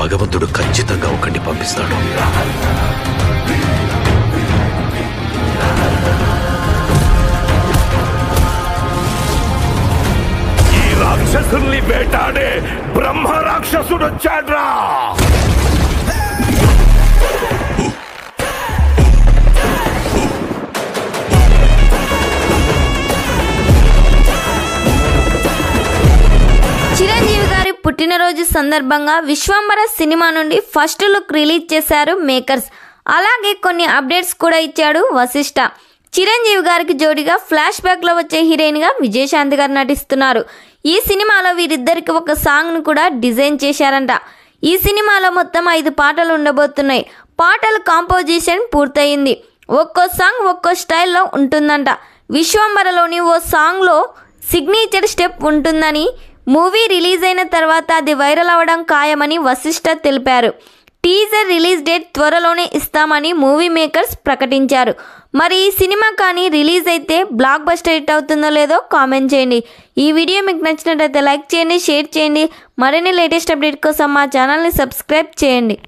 భగవంతుడు ఖచ్చితంగా ఒకరిని పంపిస్తాడు. ఈ రాక్షసుల్ని వేటాడే బ్రహ్మ రాక్షసుడు వచ్చాడ్రా. చిరంజీవి గారి పుట్టినరోజు సందర్భంగా విశ్వంబర సినిమా నుండి ఫస్ట్ లుక్ రిలీజ్ చేశారు మేకర్స్. అలాగే కొన్ని అప్డేట్స్ కూడా ఇచ్చాడు వశిష్ఠ. చిరంజీవి గారికి జోడిగా ఫ్లాష్ బ్యాక్లో వచ్చే హీరోయిన్గా విజయశాంతి గారు నటిస్తున్నారు. ఈ సినిమాలో వీరిద్దరికి ఒక సాంగ్ను కూడా డిజైన్ చేశారంట. ఈ సినిమాలో మొత్తం 5 పాటలు ఉండబోతున్నాయి. పాటల కాంపోజిషన్ పూర్తయింది. ఒక్కో సాంగ్ ఒక్కో స్టైల్లో ఉంటుందంట. విశ్వంబరలోని ఓ సాంగ్లో సిగ్నేచర్ స్టెప్ ఉంటుందని, మూవీ రిలీజ్ అయిన తర్వాత అది వైరల్ అవ్వడం ఖాయమని వశిష్ఠ తెలిపారు. టీజర్ రిలీజ్ డేట్ త్వరలోనే ఇస్తామని మూవీ మేకర్స్ ప్రకటించారు. మరి ఈ సినిమా కానీ రిలీజ్ అయితే బ్లాక్ బస్టర్ హిట్ అవుతుందో లేదో కామెంట్ చేయండి. ఈ వీడియో మీకు నచ్చినట్లయితే లైక్ చేయండి, షేర్ చేయండి. మరిన్ని లేటెస్ట్ అప్డేట్ కోసం మా ఛానల్ని సబ్స్క్రైబ్ చేయండి.